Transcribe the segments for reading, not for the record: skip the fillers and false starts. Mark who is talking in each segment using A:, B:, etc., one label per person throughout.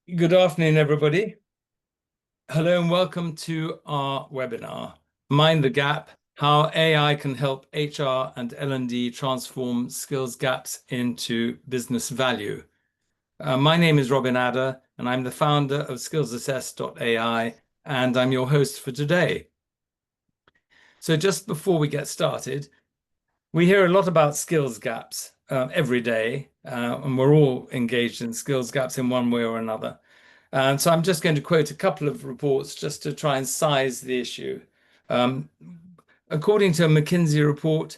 A: Good afternoon, everybody. Hello and welcome to our webinar, Mind the Gap, How AI Can Help HR and L&D Transform Skills Gaps into Business Value. My name is Robin Adder, and I'm the founder of skillsassess.ai, and I'm your host for today. So just before we get started, we hear a lot about skills gaps every day, and we're all engaged in skills gaps in one way or another. And so I'm just going to quote a couple of reports just to try and size the issue. Um, According to a McKinsey report,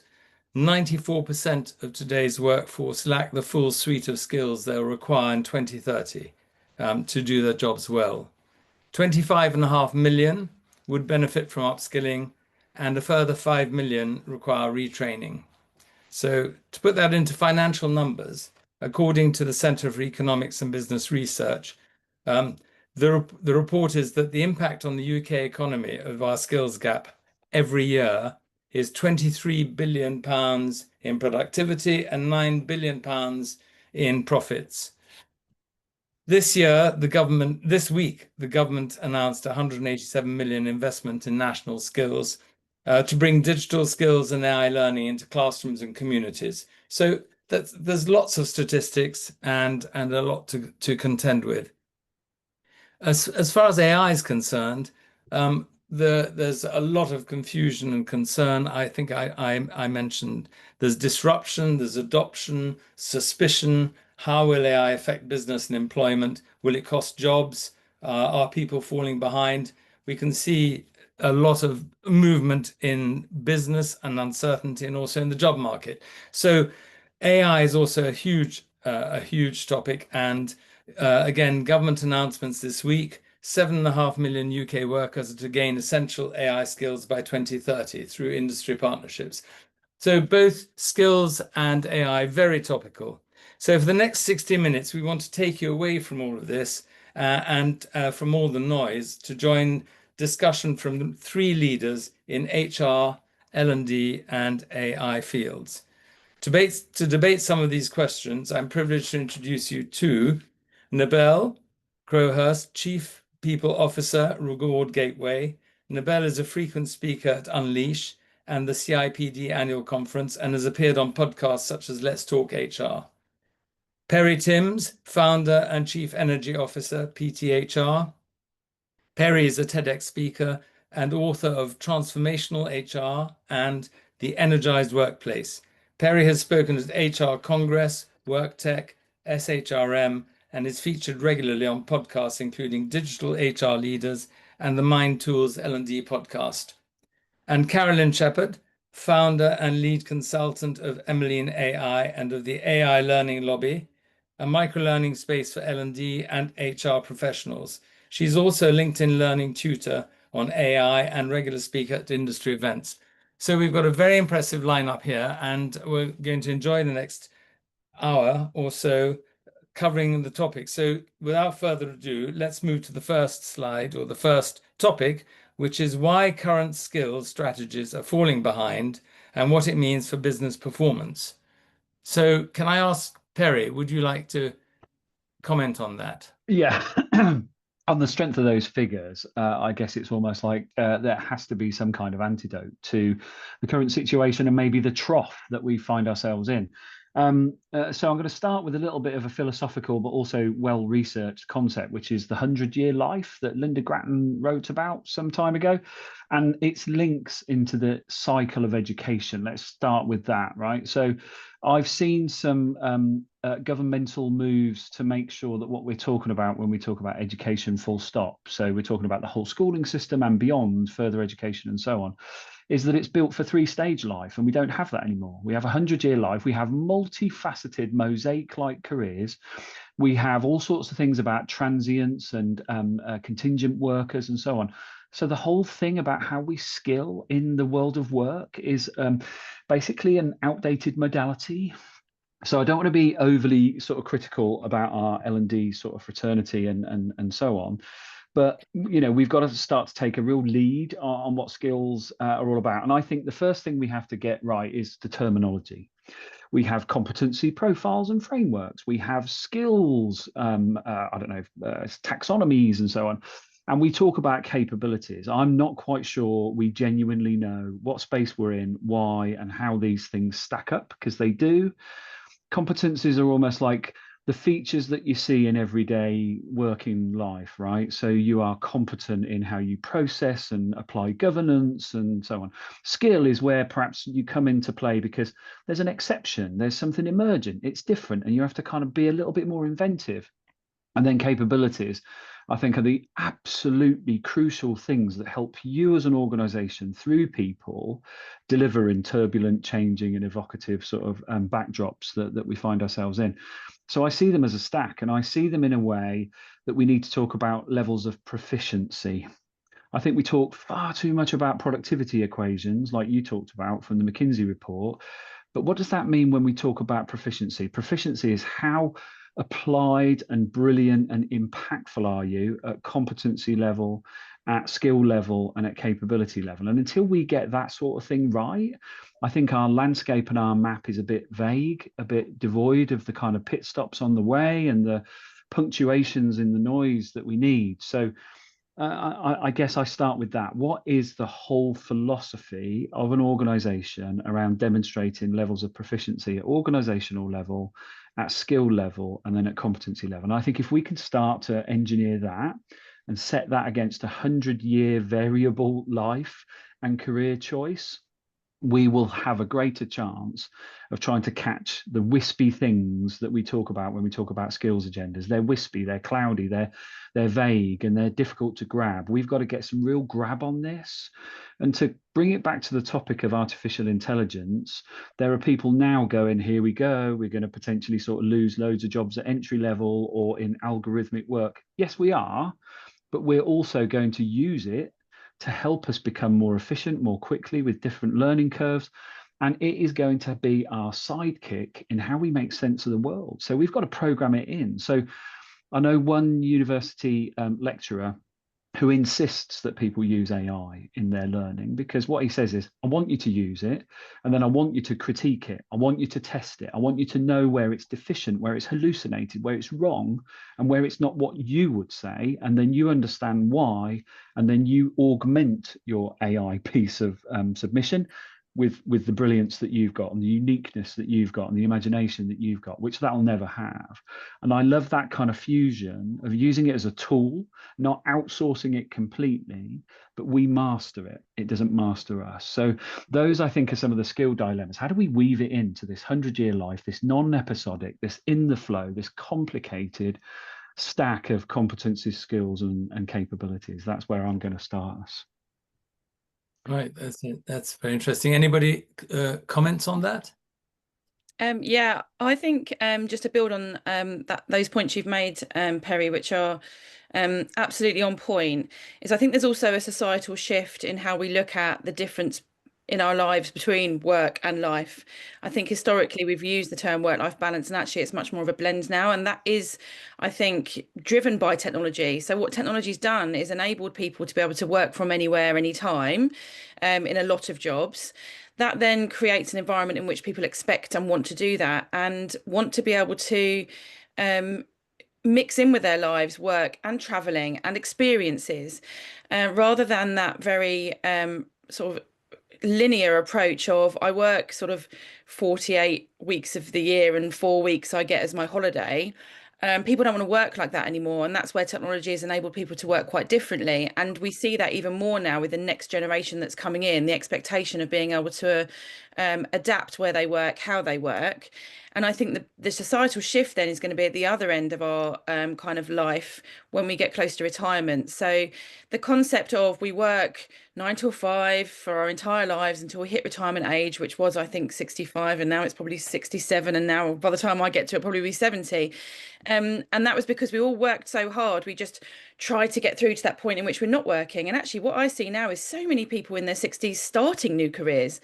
A: 94% of today's workforce lack the full suite of skills they'll require in 2030 to do their jobs well. 25.5 million would benefit from upskilling, and a further 5 million require retraining. So to put that into financial numbers, according to the Centre for Economics and Business Research, um, the report is that the impact on the UK economy of our skills gap every year is 23 billion pounds in productivity and 9 billion pounds in profits. This week, the government announced 187 million investment in national skills to bring digital skills and AI learning into classrooms and communities. So there's lots of statistics and a lot to contend with. As far as AI is concerned, there's a lot of confusion and concern. I think I mentioned there's disruption, there's adoption, suspicion. How will AI affect business and employment? Will it cost jobs? Are people falling behind? We can see a lot of movement in business and uncertainty, and also in the job market. So AI is also a huge topic, and again, government announcements this week. 7.5 million UK workers are to gain essential AI skills by 2030 through industry partnerships. So both skills and AI, very topical. So for the next 60 minutes, we want to take you away from all of this and from all the noise to join discussion from three leaders in HR, L&D, and AI fields. To debate some of these questions, I'm privileged to introduce you to Nabel Crowhurst, Chief People Officer, Reward Gateway. Nabel is a frequent speaker at Unleash and the CIPD annual conference and has appeared on podcasts such as Let's Talk HR. Perry Timms, Founder and Chief Energy Officer, PTHR. Perry is a TEDx speaker and author of Transformational HR and The Energized Workplace. Perry has spoken at HR Congress, WorkTech, SHRM, and is featured regularly on podcasts including Digital HR Leaders and the Mind Tools L&D podcast. And Carolyn Shepherd, founder and lead consultant of Emmeline AI and of the AI Learning Lobby, a microlearning space for L&D and HR professionals. She's also a LinkedIn Learning tutor on AI and regular speaker at industry events. So we've got a very impressive lineup here, and we're going to enjoy the next hour or so covering the topic. So without further ado, let's move to the first slide, or the first topic, which is why current skills strategies are falling behind and what it means for business performance. So can I ask Perry, would you like to comment on that?
B: Yeah. On the strength of those figures, I guess it's almost like there has to be some kind of antidote to the current situation and maybe the trough that we find ourselves in. So I'm going to start with a little bit of a philosophical but also well-researched concept, which is the 100-year life that Linda Grattan wrote about some time ago. And its links into the cycle of education. Let's start with that, right? So I've seen some governmental moves to make sure that what we're talking about when we talk about education, full stop, so we're talking about the whole schooling system and beyond, further education and so on, is that it's built for three-stage life, and we don't have that anymore. We have a 100-year life. We have multifaceted mosaic-like careers. We have all sorts of things about transients and contingent workers and so on. So the whole thing about how we skill in the world of work is basically an outdated modality. So I don't want to be overly sort of critical about our L&D sort of fraternity and so on. But, you know, we've got to start to take a real lead on what skills are all about. And I think the first thing we have to get right is the terminology. We have competency profiles and frameworks. We have skills, I don't know, taxonomies and so on. And we talk about capabilities. I'm not quite sure we genuinely know what space we're in, why, and how these things stack up, because they do. Competencies are almost like the features that you see in everyday working life, right? So you are competent in how you process and apply governance and so on. Skill is where perhaps you come into play because there's an exception, there's something emergent, it's different, and you have to kind of be a little bit more inventive. And then capabilities, I think, are the absolutely crucial things that help you as an organization through people deliver in turbulent, changing, and evocative sort of backdrops that we find ourselves in. So I see them as a stack, and I see them in a way that we need to talk about levels of proficiency. I think we talk far too much about productivity equations, like you talked about from the McKinsey report. But what does that mean when we talk about proficiency? Proficiency is how applied and brilliant and impactful are you at competency level, at skill level, and at capability level. And until we get that sort of thing right, I think our landscape and our map is a bit vague, a bit devoid of the kind of pit stops on the way and the punctuations in the noise that we need. So I guess I start with that. What is the whole philosophy of an organization around demonstrating levels of proficiency at organizational level, at skill level, and then at competency level? And I think if we can start to engineer that and set that against 100-year variable life and career choice, we will have a greater chance of trying to catch the wispy things that we talk about when we talk about skills agendas. They're wispy, they're cloudy, they're vague, and they're difficult to grab. We've got to get some real grab on this. And to bring it back to the topic of artificial intelligence, there are people now going, here we go, we're going to potentially sort of lose loads of jobs at entry level or in algorithmic work. Yes, we are, but we're also going to use it to help us become more efficient more quickly with different learning curves. And it is going to be our sidekick in how we make sense of the world. So we've got to program it in. So I know one university lecturer who insists that people use AI in their learning, because what he says is, I want you to use it, and then I want you to critique it. I want you to test it. I want you to know where it's deficient, where it's hallucinated, where it's wrong, and where it's not what you would say. And then you understand why, and then you augment your AI piece of submission with the brilliance that you've got and the uniqueness that you've got and the imagination that you've got, which that'll never have. And I love that kind of fusion of using it as a tool, not outsourcing it completely, but we master it. It doesn't master us. So those, I think, are some of the skill dilemmas. How do we weave it into this 100-year life, this non-episodic, this in the flow, this complicated stack of competencies, skills, and capabilities? That's where I'm going to start us.
A: Right, that's very interesting. Anybody comments on that?
C: Yeah, I think just to build on those points you've made, Perry, which are absolutely on point, is I think there's also a societal shift in how we look at the difference in our lives between work and life. I think historically we've used the term work-life balance, and actually it's much more of a blend now. And that is, I think, driven by technology. So what technology's done is enabled people to be able to work from anywhere, anytime, in a lot of jobs. That then creates an environment in which people expect and want to do that and want to be able to mix in with their lives, work and traveling and experiences, rather than that very sort of linear approach of I work sort of 48 weeks of the year and 4 weeks I get as my holiday. People don't want to work like that anymore, and that's where technology has enabled people to work quite differently. And we see that even more now with the next generation that's coming in, the expectation of being able to adapt where they work, how they work. And I think the societal shift then is going to be at the other end of our kind of life when we get close to retirement. So the concept of we work 9 till 5 for our entire lives until we hit retirement age, which was, I think, 65, and now it's probably 67. And now by the time I get to it, probably be 70. And that was because we all worked so hard. We just tried to get through to that point in which we're not working. And actually what I see now is so many people in their 60s starting new careers,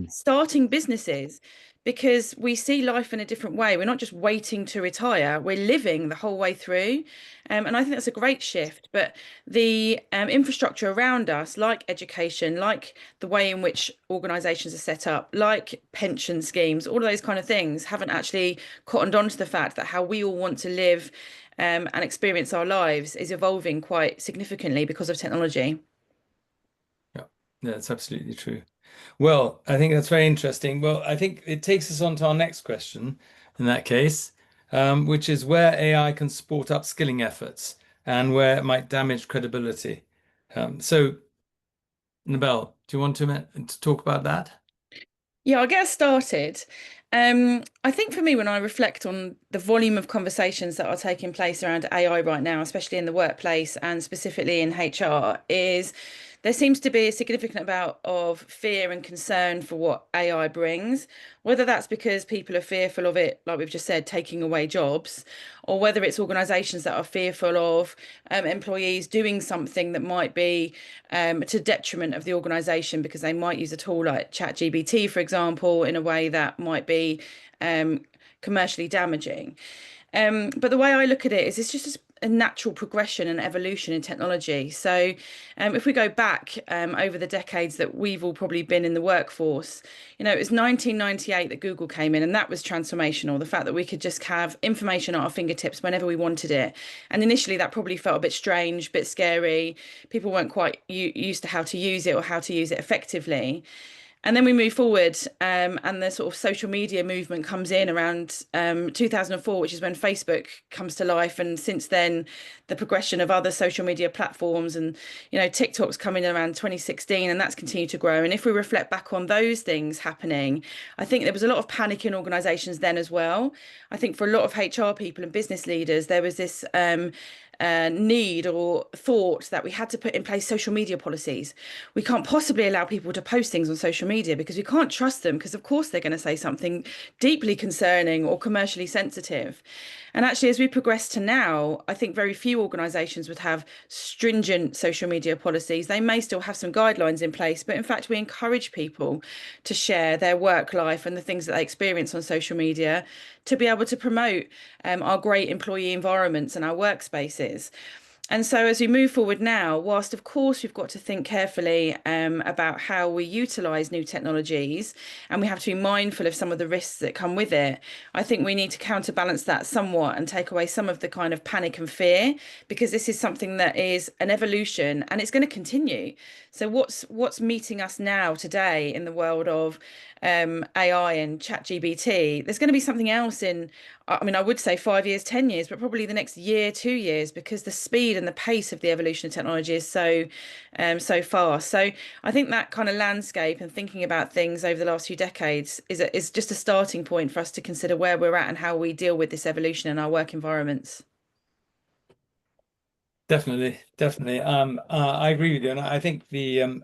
C: starting businesses, because we see life in a different way. We're not just waiting to retire, we're living the whole way through. And I think that's a great shift. But the infrastructure around us, like education, like the way in which organisations are set up, like pension schemes, all of those kind of things, haven't actually cottoned on to the fact that how we all want to live and experience our lives is evolving quite significantly because of technology.
A: Yeah, that's absolutely true. Well, I think that's very interesting. Well, I think it takes us on to our next question in that case, which is where AI can support upskilling efforts and where it might damage credibility. So, Nabel, do you want to talk about that?
C: Yeah, I'll get us started. I think for me, when I reflect on the volume of conversations that are taking place around AI right now, especially in the workplace and specifically in HR, is there seems to be a significant amount of fear and concern for what AI brings, whether that's because people are fearful of it, like we've just said, taking away jobs, or whether it's organisations that are fearful of employees doing something that might be to detriment of the organisation because they might use a tool like ChatGPT, for example, in a way that might be commercially damaging. But the way I look at it is it's just a natural progression and evolution in technology. So if we go back over the decades that we've all probably been in the workforce, you know, it was 1998 that Google came in, and that was transformational. The fact that we could just have information at our fingertips whenever we wanted it. And initially that probably felt a bit strange, a bit scary. People weren't quite used to how to use it or how to use it effectively. And then we move forward, and the sort of social media movement comes in around 2004, which is when Facebook comes to life. And since then, the progression of other social media platforms, and TikTok's coming in around 2016, and that's continued to grow. And if we reflect back on those things happening, I think there was a lot of panic in organisations then as well. I think for a lot of HR people and business leaders, there was this need or thought that we had to put in place social media policies. We can't possibly allow people to post things on social media because we can't trust them, because of course they're going to say something deeply concerning or commercially sensitive. And actually, as we progress to now, I think very few organisations would have stringent social media policies. They may still have some guidelines in place, but in fact, we encourage people to share their work life and the things that they experience on social media to be able to promote our great employee environments and our workspaces. And so as we move forward now, whilst of course we've got to think carefully about how we utilise new technologies, and we have to be mindful of some of the risks that come with it, I think we need to counterbalance that somewhat and take away some of the kind of panic and fear, because this is something that is an evolution and it's going to continue. So what's meeting us now today in the world of AI and ChatGPT, there's going to be something else in, I mean, I would say 5 years, 10 years, but probably the next year, 2 years, because the speed and the pace of the evolution of technology is so fast. So I think that kind of landscape and thinking about things over the last few decades is just a starting point for us to consider where we're at and how we deal with this evolution in our work environments.
A: Definitely, definitely. I agree with you, and I think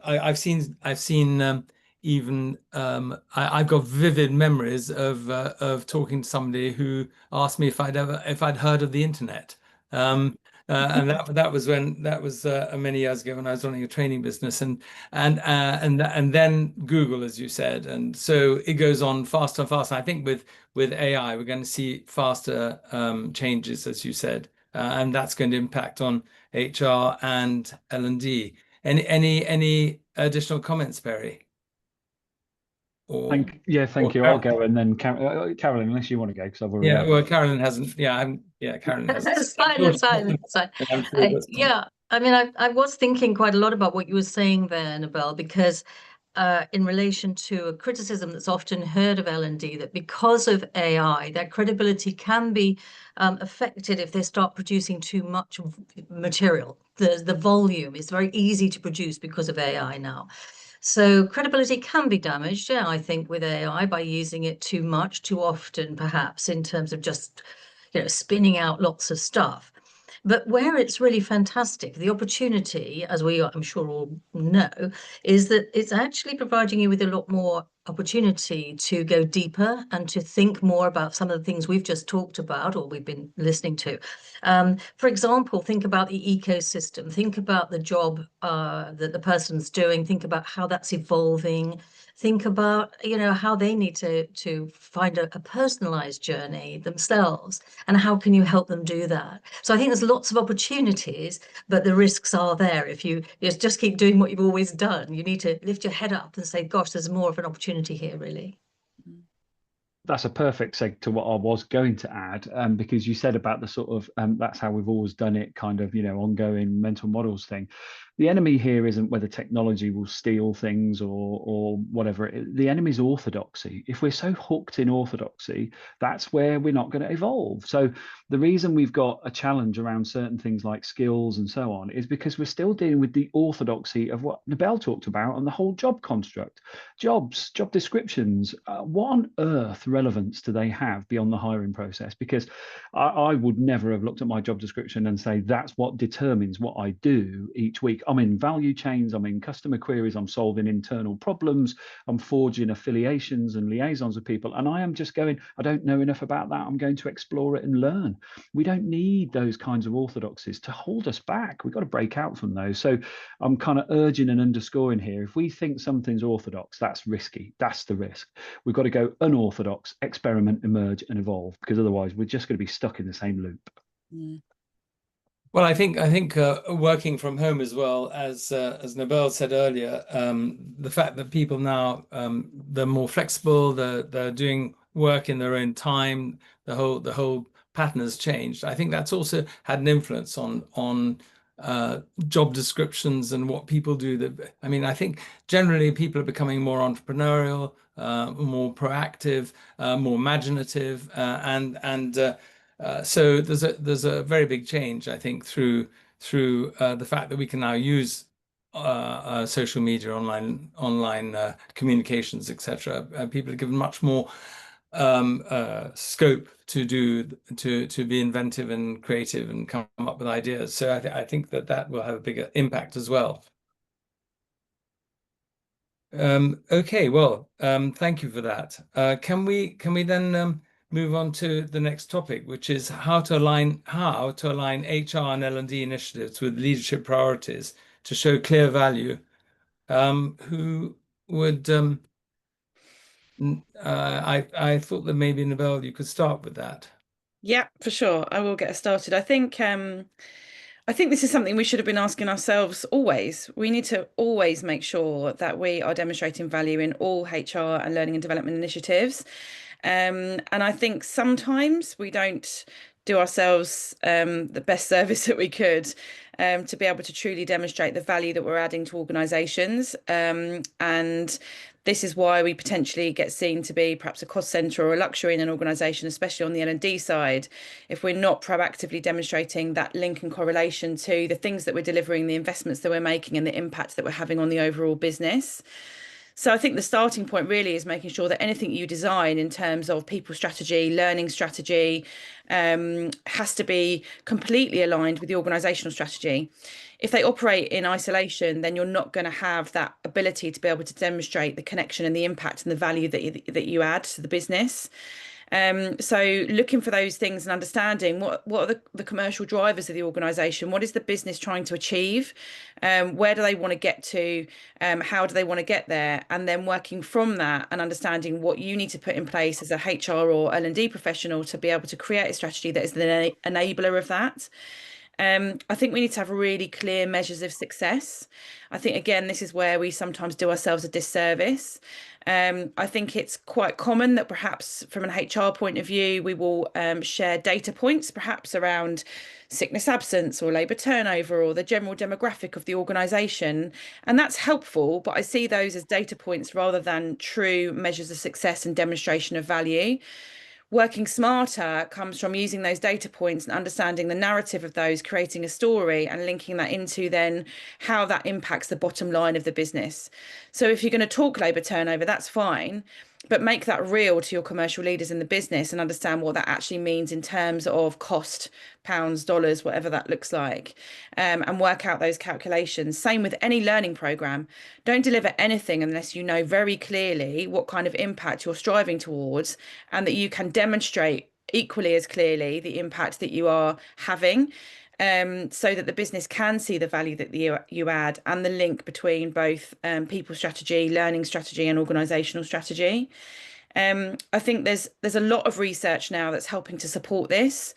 A: I've seen even I've got vivid memories of talking to somebody who asked me if I'd heard of the internet. And that was many years ago when I was running a training business, and then Google, as you said, and so it goes on faster and faster. I think with AI, we're going to see faster changes, as you said. And that's going to impact on HR and L&D. Any additional comments, Perry?
B: Thank you. I'll go, and then Carolyn, unless you want to go, because I've already.
A: Yeah, well, Carolyn hasn't. Carolyn hasn't.
D: It's fine. It's fine. Yeah, I mean, I was thinking quite a lot about what you were saying there, Annabelle, because in relation to a criticism that's often heard of L&D, that because of AI, their credibility can be affected if they start producing too much material. The volume is very easy to produce because of AI now. So credibility can be damaged, yeah, I think, with AI by using it too much, too often, perhaps, in terms of just, spinning out lots of stuff. But where it's really fantastic, the opportunity, as we, I'm sure, all know, is that it's actually providing you with a lot more opportunity to go deeper and to think more about some of the things we've just talked about or we've been listening to. For example, think about the ecosystem, think about the job that the person's doing, think about how that's evolving, think about, you know, how they need to find a personalized journey themselves, and how can you help them do that? So I think there's lots of opportunities, but the risks are there. If you just keep doing what you've always done, you need to lift your head up and say, gosh, there's more of an opportunity here, really.
B: That's a perfect seg to what I was going to add, because you said about the sort of that's how we've always done it, kind of, you know, ongoing mental models thing. The enemy here isn't whether technology will steal things or whatever. The enemy's orthodoxy. If we're so hooked in orthodoxy, that's where we're not going to evolve. So the reason we've got a challenge around certain things like skills and so on is because we're still dealing with the orthodoxy of what Nabel talked about and the whole job construct. Jobs, job descriptions, what on earth relevance do they have beyond the hiring process? Because I would never have looked at my job description and say that's what determines what I do each week. I'm in value chains, I'm in customer queries, I'm solving internal problems, I'm forging affiliations and liaisons with people, and I am just going, I don't know enough about that, I'm going to explore it and learn. We don't need those kinds of orthodoxies to hold us back. We've got to break out from those. So I'm kind of urging and underscoring here, if we think something's orthodox, that's risky. That's the risk. We've got to go unorthodox, experiment, emerge, and evolve, because otherwise we're just going to be stuck in the same loop.
C: Mm.
A: Well, I think working from home as well, as Nabel said earlier, the fact that people now they're more flexible, they're doing work in their own time, the whole pattern has changed. I think that's also had an influence on job descriptions and what people do. I mean, I think generally people are becoming more entrepreneurial, more proactive, more imaginative, so there's a very big change, I think, through the fact that we can now use social media, online communications, etc. People are given much more scope to be inventive and creative and come up with ideas. So I think that will have a bigger impact as well. Okay, well, thank you for that. Can we then move on to the next topic, which is how to align HR and L&D initiatives with leadership priorities to show clear value. Who would I thought that maybe Nabel, you could start with that.
C: Yeah, for sure. I will get us started. I think this is something we should have been asking ourselves always. We need to always make sure that we are demonstrating value in all HR and learning and development initiatives. And I think sometimes we don't do ourselves the best service that we could to be able to truly demonstrate the value that we're adding to organisations. And this is why we potentially get seen to be perhaps a cost centre or a luxury in an organisation, especially on the L&D side, if we're not proactively demonstrating that link and correlation to the things that we're delivering, the investments that we're making, and the impact that we're having on the overall business. So I think the starting point really is making sure that anything you design in terms of people strategy, learning strategy, has to be completely aligned with the organisational strategy. If they operate in isolation, then you're not going to have that ability to be able to demonstrate the connection and the impact and the value that you add to the business. So looking for those things and understanding what are the commercial drivers of the organisation, what is the business trying to achieve, where do they want to get to, how do they want to get there, and then working from that and understanding what you need to put in place as a HR or L&D professional to be able to create a strategy that is the enabler of that. I think we need to have really clear measures of success. I think, again, this is where we sometimes do ourselves a disservice. I think it's quite common that perhaps from an HR point of view, we will share data points, perhaps around sickness absence or labour turnover or the general demographic of the organisation. And that's helpful, but I see those as data points rather than true measures of success and demonstration of value. Working smarter comes from using those data points and understanding the narrative of those, creating a story and linking that into then how that impacts the bottom line of the business. So if you're going to talk labour turnover, that's fine. but make that real to your commercial leaders in the business and understand what that actually means in terms of cost, pounds, dollars, whatever that looks like, and work out those calculations. Same with any learning program. Don't deliver anything unless you know very clearly what kind of impact you're striving towards, and that you can demonstrate equally as clearly the impact that you are having, so that the business can see the value that you add, and the link between both people strategy, learning strategy, and organizational strategy. I think there's a lot of research now that's helping to support this.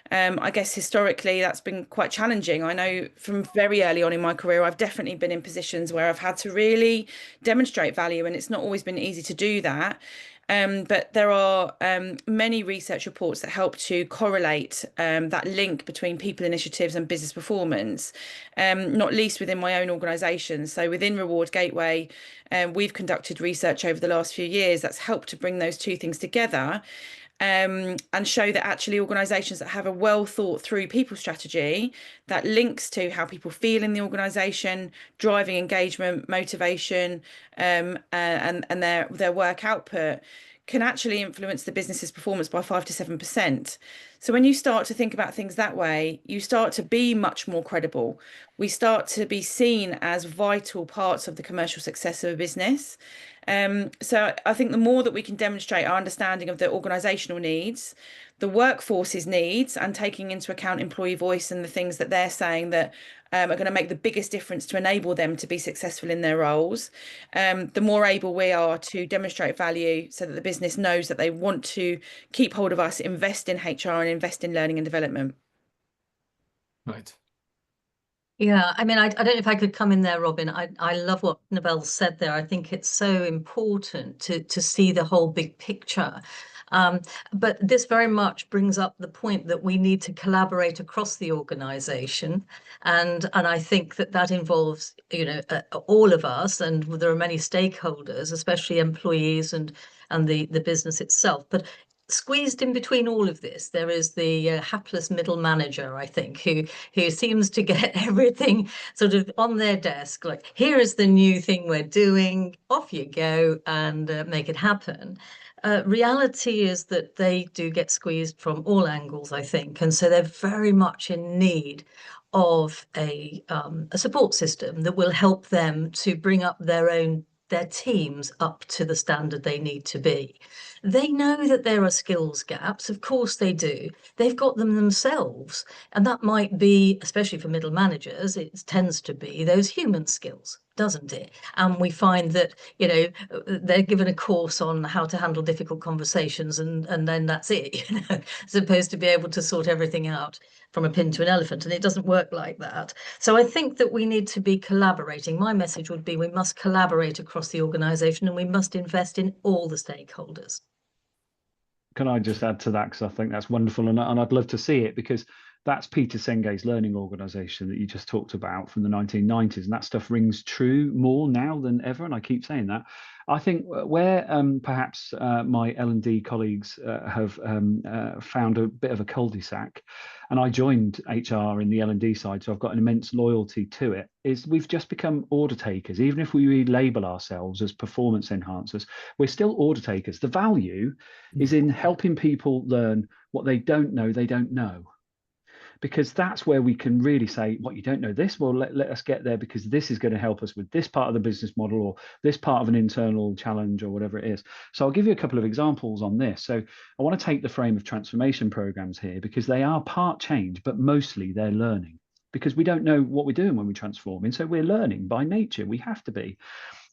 C: I guess historically that's been quite challenging. I know from very early on in my career, I've definitely been in positions where I've had to really demonstrate value, and it's not always been easy to do that. But there are many research reports that help to correlate that link between people initiatives and business performance, not least within my own organisation. So within Reward Gateway, we've conducted research over the last few years that's helped to bring those two things together, and show that actually organisations that have a well thought through people strategy that links to how people feel in the organisation, driving engagement, motivation, and their work output, can actually influence the business's performance by 5 to 7%. So when you start to think about things that way, you start to be much more credible. We start to be seen as vital parts of the commercial success of a business. So I think the more that we can demonstrate our understanding of the organisational needs, the workforce's needs, and taking into account employee voice and the things that they're saying that are going to make the biggest difference to enable them to be successful in their roles, the more able we are to demonstrate value, so that the business knows that they want to keep hold of us, invest in HR, and invest in learning and development.
A: Right.
D: Yeah, I mean, I don't know if I could come in there, Robin. I love what Nabel said there. I think it's so important to see the whole big picture. But this very much brings up the point that we need to collaborate across the organization. And I think that involves, all of us, and there are many stakeholders, especially employees and the business itself. But squeezed in between all of this, there is the hapless middle manager, I think, who seems to get everything sort of on their desk, like, here is the new thing we're doing, off you go, and make it happen. Reality is that they do get squeezed from all angles, I think, and so they're very much in need of a support system that will help them to bring up their teams up to the standard they need to be. They know that there are skills gaps, of course they do. They've got them themselves, and that might be, especially for middle managers, it tends to be those human skills, doesn't it? And we find that, they're given a course on how to handle difficult conversations, and then that's it, as opposed to be able to sort everything out from a pin to an elephant, and it doesn't work like that. So I think that we need to be collaborating. My message would be we must collaborate across the organisation, and we must invest in all the stakeholders.
B: Can I just add to that, because I think that's wonderful, and I'd love to see it, because that's Peter Senge's learning organisation that you just talked about from the 1990s, and that stuff rings true more now than ever, and I keep saying that. I think where perhaps my L&D colleagues have found a bit of a cul-de-sac, and I joined HR in the L&D side, so I've got an immense loyalty to it, is we've just become order takers. Even if we label ourselves as performance enhancers, we're still order takers. The value is in helping people learn what they don't know. Because that's where we can really say, what, you don't know this? Well, let us get there, because this is going to help us with this part of the business model, or this part of an internal challenge, or whatever it is. So I'll give you a couple of examples on this. So I want to take the frame of transformation programs here, because they are part change, but mostly they're learning, because we don't know what we're doing when we transform. And so we're learning by nature. We have to be.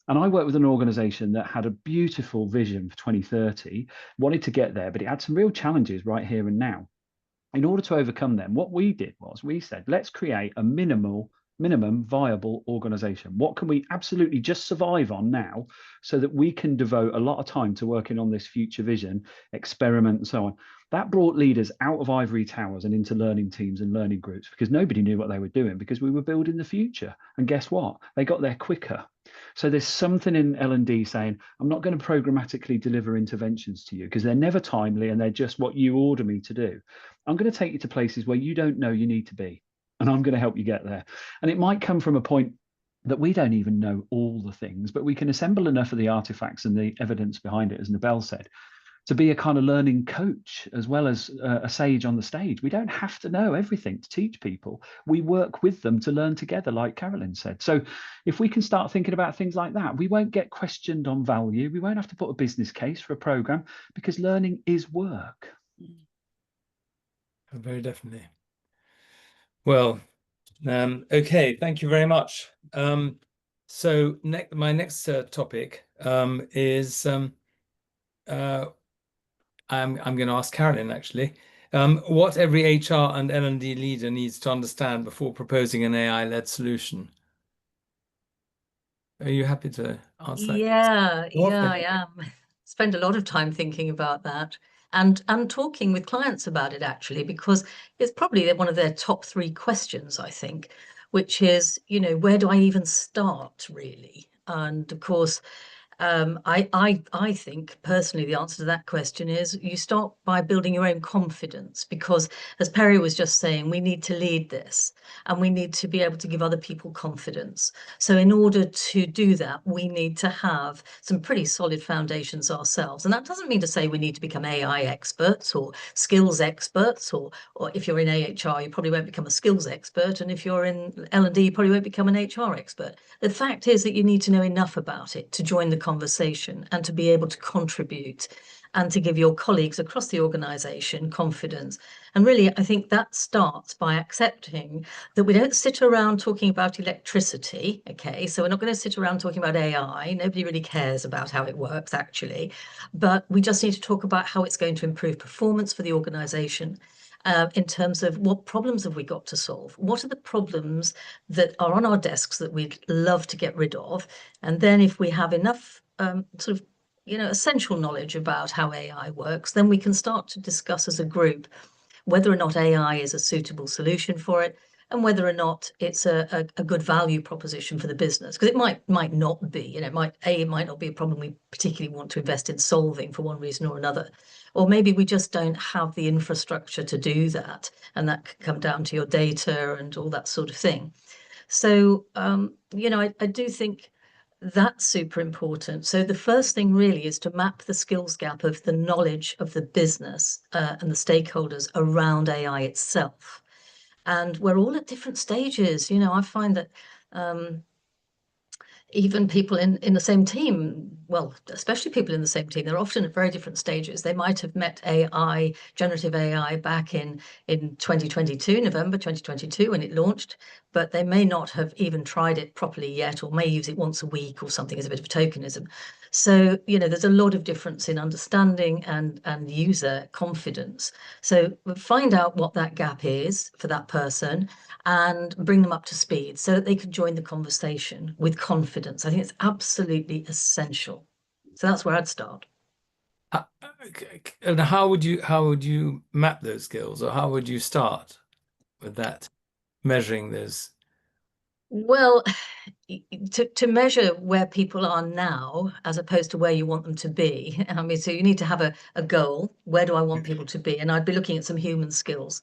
B: And I worked with an organization that had a beautiful vision for 2030, wanted to get there, but it had some real challenges right here and now. In order to overcome them, what we did was we said, let's create a minimum viable organization. What can we absolutely just survive on now, so that we can devote a lot of time to working on this future vision, experiment, and so on. That brought leaders out of ivory towers and into learning teams and learning groups, because nobody knew what they were doing, because we were building the future. And guess what? They got there quicker. So there's something in L&D saying, I'm not going to programmatically deliver interventions to you, because they're never timely and they're just what you order me to do. I'm going to take you to places where you don't know you need to be, and I'm going to help you get there. And it might come from a point that we don't even know all the things, but we can assemble enough of the artifacts and the evidence behind it, as Nabel said, to be a kind of learning coach as well as a sage on the stage. We don't have to know everything to teach people. We work with them to learn together, like Carolyn said. So if we can start thinking about things like that, we won't get questioned on value. We won't have to put a business case for a program, because learning is work.
A: Very definitely. Well, okay, thank you very much. So my next topic is I'm going to ask Carolyn, actually, what every HR and L&D leader needs to understand before proposing an AI-led solution. Are you happy to answer that?
D: Yeah, I am. Spend a lot of time thinking about that and talking with clients about it, actually, because it's probably one of their top 3 questions, I think, which is, where do I even start, really? And of course, I think personally the answer to that question is you start by building your own confidence, because as Perry was just saying, we need to lead this and we need to be able to give other people confidence. So in order to do that, we need to have some pretty solid foundations ourselves. And that doesn't mean to say we need to become AI experts or skills experts, or if you're in AHR, you probably won't become a skills expert. And if you're in L&D, you probably won't become an HR expert. The fact is that you need to know enough about it to join the conversation and to be able to contribute and to give your colleagues across the organization confidence. And really, I think that starts by accepting that we don't sit around talking about electricity. Okay, so we're not going to sit around talking about AI. Nobody really cares about how it works, actually. But we just need to talk about how it's going to improve performance for the organization. In terms of what problems have we got to solve? What are the problems that are on our desks that we'd love to get rid of? And then if we have enough sort of, essential knowledge about how AI works, then we can start to discuss as a group whether or not AI is a suitable solution for it, and whether or not it's a good value proposition for the business, because it might not be. It might not be a problem we particularly want to invest in solving for one reason or another, or maybe we just don't have the infrastructure to do that, and that could come down to your data and all that sort of thing. So I do think that's super important. So the first thing really is to map the skills gap of the knowledge of the business and the stakeholders around AI itself. And we're all at different stages. I find that even people in the same team, well, especially people in the same team, they're often at very different stages. They might have met AI, generative AI, back in 2022, November 2022, when it launched, but they may not have even tried it properly yet, or may use it once a week or something as a bit of tokenism. So, there's a lot of difference in understanding and user confidence. So find out what that gap is for that person and bring them up to speed so that they can join the conversation with confidence. I think it's absolutely essential. So that's where I'd start.
A: And how would you map those skills, or how would you start with that, measuring those?
D: Well, to measure where people are now as opposed to where you want them to be. I mean, so you need to have a goal. Where do I want people to be? And I'd be looking at some human skills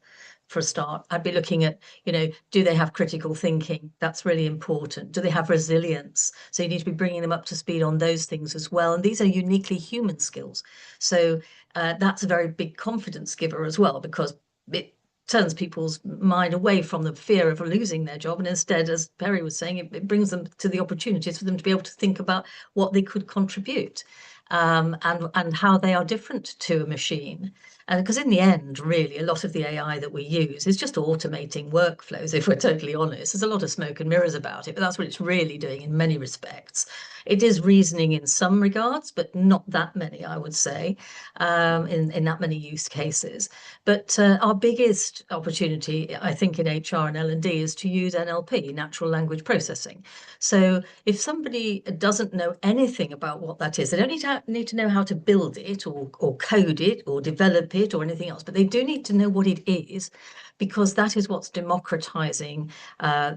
D: for a start. I'd be looking at, do they have critical thinking? That's really important. Do they have resilience? So you need to be bringing them up to speed on those things as well. And these are uniquely human skills. So that's a very big confidence giver as well, because it turns people's mind away from the fear of losing their job, and instead, as Perry was saying, it brings them to the opportunities for them to be able to think about what they could contribute, and how they are different to a machine. And because in the end, really, a lot of the AI that we use is just automating workflows, if we're totally honest. There's a lot of smoke and mirrors about it, but that's what it's really doing in many respects. It is reasoning in some regards, but not that many, I would say, in that many use cases. But our biggest opportunity, I think, in HR and L&D is to use NLP, natural language processing. So if somebody doesn't know anything about what that is, they don't need to know how to build it or code it or develop develop it or anything else, but they do need to know what it is, because that is what's democratizing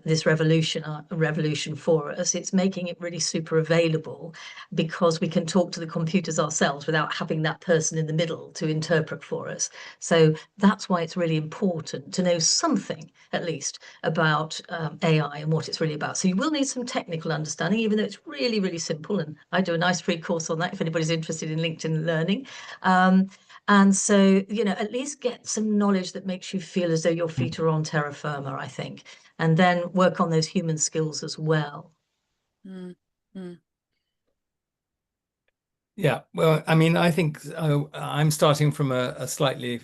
D: this revolution for us. It's making it really super available, because we can talk to the computers ourselves without having that person in the middle to interpret for us. So that's why it's really important to know something, at least, about AI and what it's really about. So you will need some technical understanding, even though it's really, really simple. And I do a nice free course on that if anybody's interested in LinkedIn Learning. And so, at least get some knowledge that makes you feel as though your feet are on terra firma, I think, and then work on those human skills as well.
A: Yeah, well, I mean, I think I'm starting from a slightly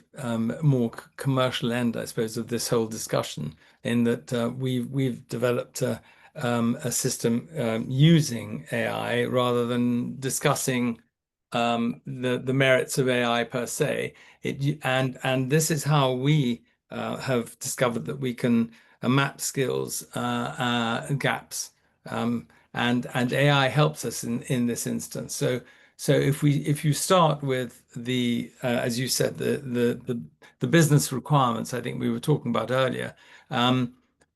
A: more commercial end, I suppose, of this whole discussion, in that we've developed a system using AI rather than discussing the merits of AI per se. And this is how we have discovered that we can map skills gaps, and AI helps us in this instance. So if you start with the as you said, the business requirements, I think we were talking about earlier,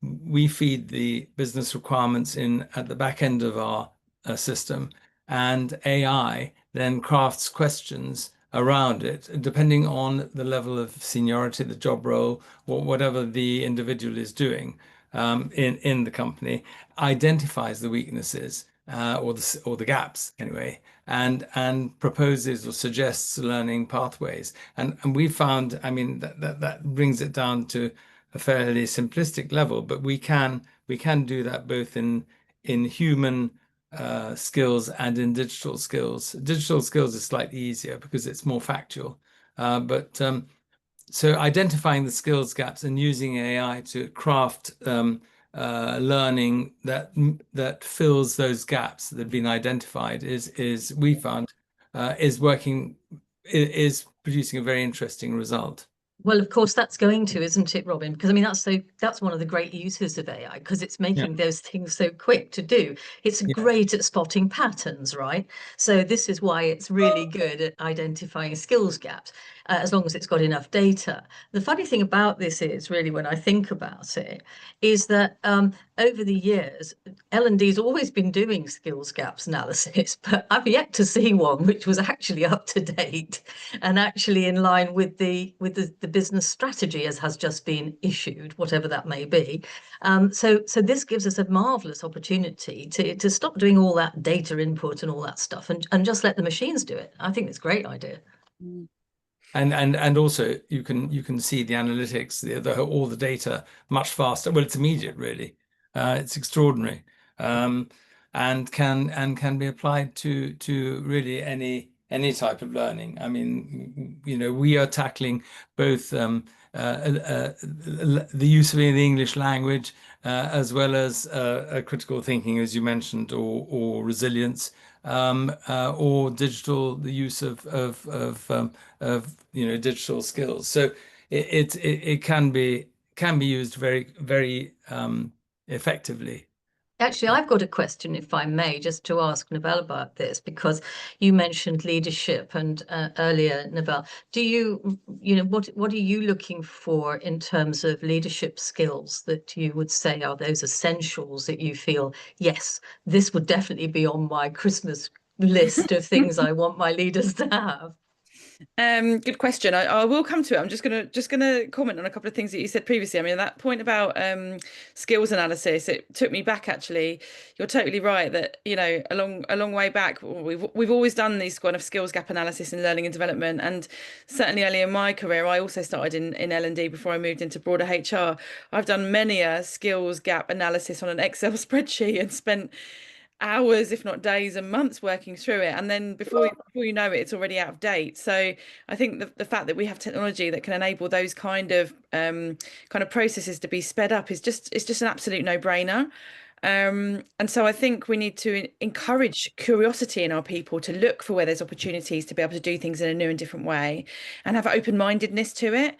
A: we feed the business requirements in at the back end of our system, and AI then crafts questions around it, depending on the level of seniority, the job role, or whatever the individual is doing in the company, identifies the weaknesses or the gaps anyway, and proposes or suggests learning pathways. And we found, I mean, that brings it down to a fairly simplistic level, but we can do that both in human skills and in digital skills. Digital skills is slightly easier because it's more factual, but so identifying the skills gaps and using AI to craft learning that fills those gaps that have been identified is we found is working, is producing a very interesting result.
D: Well, of course, that's going to, isn't it, Robin? Because I mean, that's one of the great uses of AI, because it's making those things so quick to do. It's great at spotting patterns, right? So this is why it's really good at identifying skills gaps, as long as it's got enough data. The funny thing about this is, really, when I think about it, is that over the years, L&D's always been doing skills gaps analysis, but I've yet to see one which was actually up to date and actually in line with the business strategy as has just been issued, whatever that may be. So this gives us a marvelous opportunity to stop doing all that data input and all that stuff and just let the machines do it. I think it's a great idea.
A: And also you can see the analytics, all the data much faster. Well, it's immediate, really. It's extraordinary, and can be applied to really any type of learning. I mean, we are tackling both the use of the English language as well as critical thinking, as you mentioned, or resilience, or the use of digital skills. So it can be used very, very effectively.
D: Actually, I've got a question, if I may, just to ask Nabel about this, because you mentioned leadership and earlier, Nabel, what are you looking for in terms of leadership skills that you would say are those essentials that you feel, yes, this would definitely be on my Christmas list of things I want my leaders to have?
C: Good question. I will come to it. I'm just gonna comment on a couple of things that you said previously. I mean, that point about skills analysis, it took me back actually. You're totally right that, a long way back, we've always done these kind of skills gap analysis in learning and development. And certainly early in my career, I also started in L&D before I moved into broader HR. I've done many a skills gap analysis on an Excel spreadsheet and spent hours, if not days and months, working through it, and then before you know it, it's already out of date. So I think the fact that we have technology that can enable those kind of processes to be sped up is just an absolute no-brainer. And so I think we need to encourage curiosity in our people to look for where there's opportunities to be able to do things in a new and different way, and have open-mindedness to it.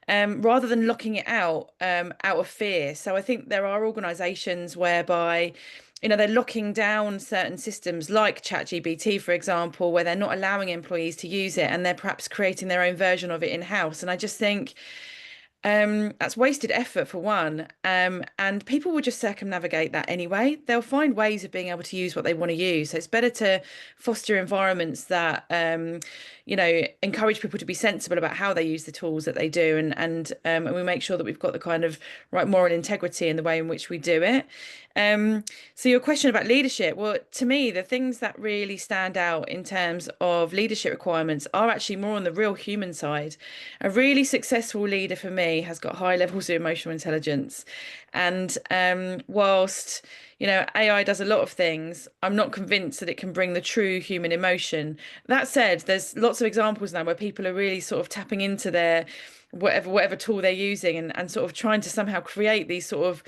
C: rather than locking it out of fear. So I think there are organizations whereby, you know, they're locking down certain systems like ChatGPT, for example, where they're not allowing employees to use it and they're perhaps creating their own version of it in-house. And I just think that's wasted effort for one. And people will just circumnavigate that anyway. They'll find ways of being able to use what they want to use. So it's better to foster environments that, you know, encourage people to be sensible about how they use the tools that they do, and we make sure that we've got the kind of right moral integrity in the way in which we do it. So your question about leadership, well, to me, the things that really stand out in terms of leadership requirements are actually more on the real human side. A really successful leader for me has got high levels of emotional intelligence. And whilst, you know, AI does a lot of things, I'm not convinced that it can bring the true human emotion. That said, there's lots of examples now where people are really sort of tapping into their whatever tool they're using, and sort of trying to somehow create these sort of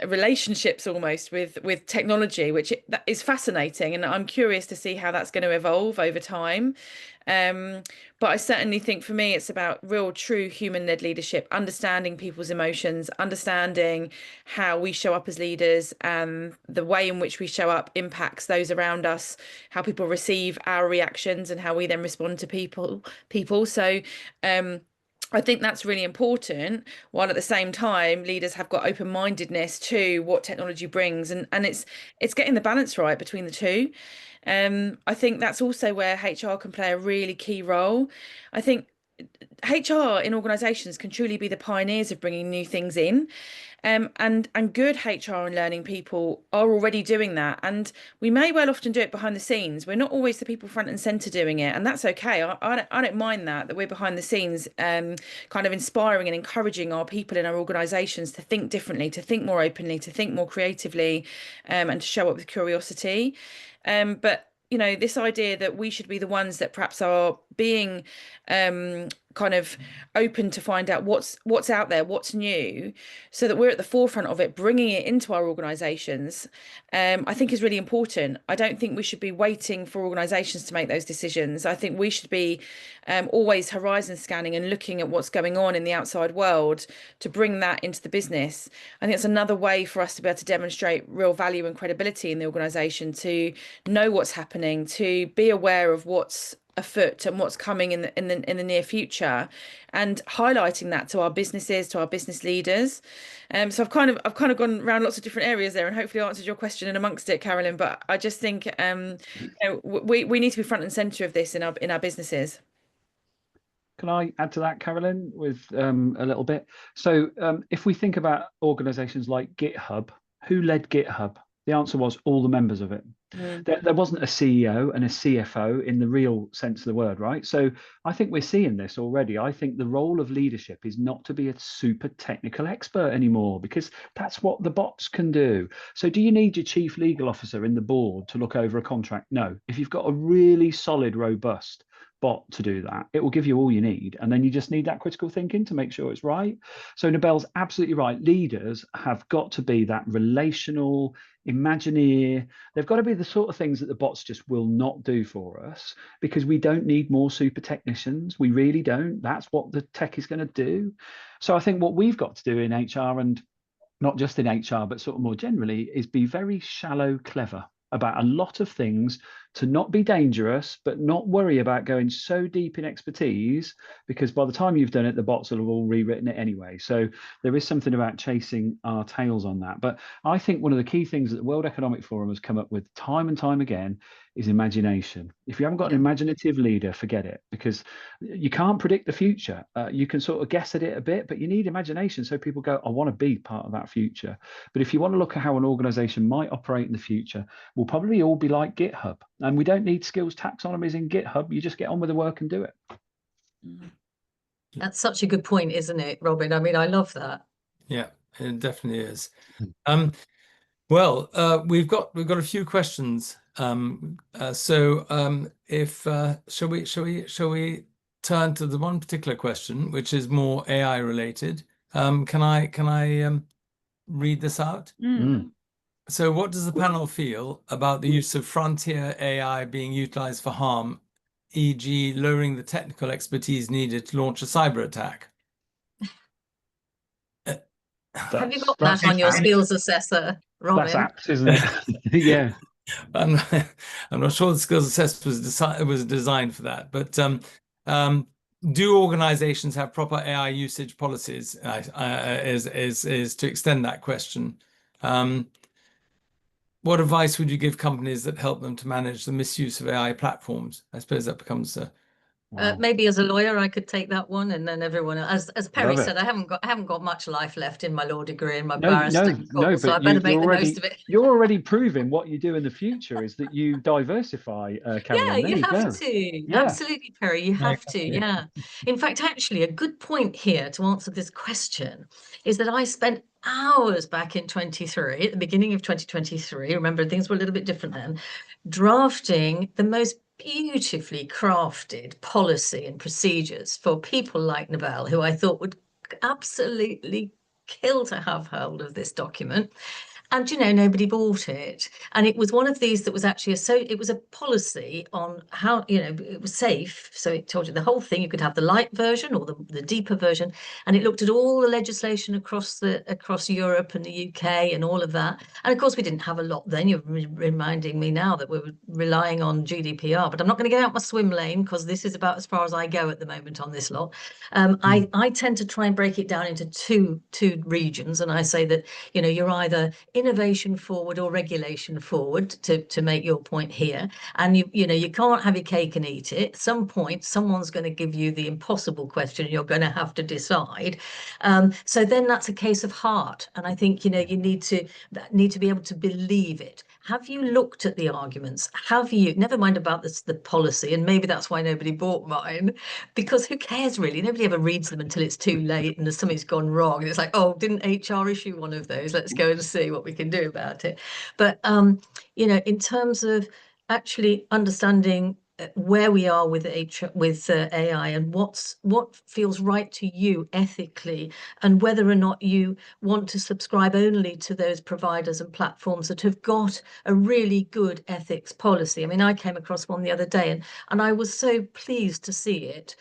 C: relationships almost with technology, which that is fascinating, and I'm curious to see how that's going to evolve over time. But I certainly think for me it's about real true human-led leadership, understanding people's emotions, understanding how we show up as leaders, and the way in which we show up impacts those around us, how people receive our reactions and how we then respond to people. So I think that's really important, while at the same time leaders have got open-mindedness to what technology brings, and it's getting the balance right between the two. I think that's also where HR can play a really key role. I think HR in organizations can truly be the pioneers of bringing new things in. And good HR and learning people are already doing that, and we may well often do it behind the scenes. We're not always the people front and center doing it, and that's okay. I don't mind that we're behind the scenes, kind of inspiring and encouraging our people in our organizations to think differently, to think more openly, to think more creatively, and to show up with curiosity. But you know, this idea that we should be the ones that perhaps are being kind of open to find out what's out there, what's new, so that we're at the forefront of it, bringing it into our organizations, I think is really important. I don't think we should be waiting for organizations to make those decisions. I think we should be always horizon scanning and looking at what's going on in the outside world to bring that into the business. I think it's another way for us to be able to demonstrate real value and credibility in the organization, to know what's happening, to be aware of what's afoot and what's coming in the near future, and highlighting that to our businesses, to our business leaders. So I've kind of gone around lots of different areas there, and hopefully answered your question in amongst it, Carolyn. But I just think you know, we need to be front and center of this in our businesses.
B: Can I add to that, Carolyn, with a little bit? So if we think about organizations like GitHub, who led GitHub? The answer was all the members of it. There wasn't a CEO and a CFO in the real sense of the word, right? So I think we're seeing this already. I think the role of leadership is not to be a super technical expert anymore, because that's what the bots can do. So do you need your chief legal officer in the board to look over a contract? No. If you've got a really solid, robust bot to do that, it will give you all you need, and then you just need that critical thinking to make sure it's right. So Nabelle's absolutely right. Leaders have got to be that relational Imagineer. They've got to be the sort of things that the bots just will not do for us, because we don't need more super technicians. We really don't. That's what the tech is going to do. So I think what we've got to do in HR, and not just in HR, but sort of more generally, is be very shallow clever about a lot of things, to not be dangerous, but not worry about going so deep in expertise, because by the time you've done it, the bots will have all rewritten it anyway. So there is something about chasing our tails on that. But I think one of the key things that the World Economic Forum has come up with time and time again is imagination. If you haven't got an imaginative leader, forget it, because you can't predict the future. You can sort of guess at it a bit, but you need imagination, so people go, I want to be part of that future. But if you want to look at how an organization might operate in the future, we'll probably all be like GitHub. And we don't need skills taxonomies in GitHub. You just get on with the work and do it.
D: That's such a good point, isn't it, Robin? I mean, I love that. Yeah,
A: it definitely is. Well, we've got a few questions. If shall we turn to the one particular question, which is more AI related? Can I read this out? So what does the panel feel about the use of frontier AI being utilized for harm, e.g. lowering the technical expertise needed to launch a cyber attack?
D: Have you got that on your skills assessor, Robin?
B: That's apt, isn't it? Yeah.
A: I'm not sure the skills assessment was designed for that, but do organizations have proper AI usage policies? Is to extend that question. What advice would you give companies that help them to manage the misuse of AI platforms? I suppose that becomes
B: Wow.
D: Maybe as a lawyer, I could take that one, and then everyone else. As Perry
B: Love
D: said,
B: it.
D: I haven't got much life left in my law degree and my
B: No,
D: barrister course, so I
B: but
D: better make the most of it.
B: you're already proving what you do in the future is that you diversify, Carolyn.
D: Yeah,
B: There
D: you have
B: go.
D: to.
B: Yeah.
D: Absolutely, Perry. You have to. Yeah. In fact, actually, a good point here to answer this question is that I spent hours back in 23, at the beginning of 2023, remember things were a little bit different then, drafting the most beautifully crafted policy and procedures for people like Nabel, who I thought would absolutely kill to have hold of this document. And, you know, nobody bought it. And it was one of these that was actually it was a policy on how, you know, it was safe. So it told you the whole thing. You could have the light version or the deeper version. And it looked at all the legislation across Europe and the UK and all of that. And of course, we didn't have a lot then. You're reminding me now that we were relying on GDPR. But I'm not going to get out my swim lane because this is about as far as I go at the moment on this lot. I tend to try and break it down into two regions. And I say that, you know, you're either innovation forward or regulation forward, to make your point here. And you know, you can't have your cake and eat it. At some point, someone's going to give you the impossible question, and you're going to have to decide. So then that's a case of heart. And I think, you know, you need to be able to believe it. Have you looked at the arguments? Have you, never mind about the policy, and maybe that's why nobody bought mine, because who cares really? Nobody ever reads them until it's too late and something's gone wrong. And it's like, oh, didn't HR issue one of those? Let's go and see what we can do about it. But, you know, in terms of actually understanding where we are with AI and what feels right to you ethically, and whether or not you want to subscribe only to those providers and platforms that have got a really good ethics policy. I mean, I came across one the other day, and I was so pleased to see it.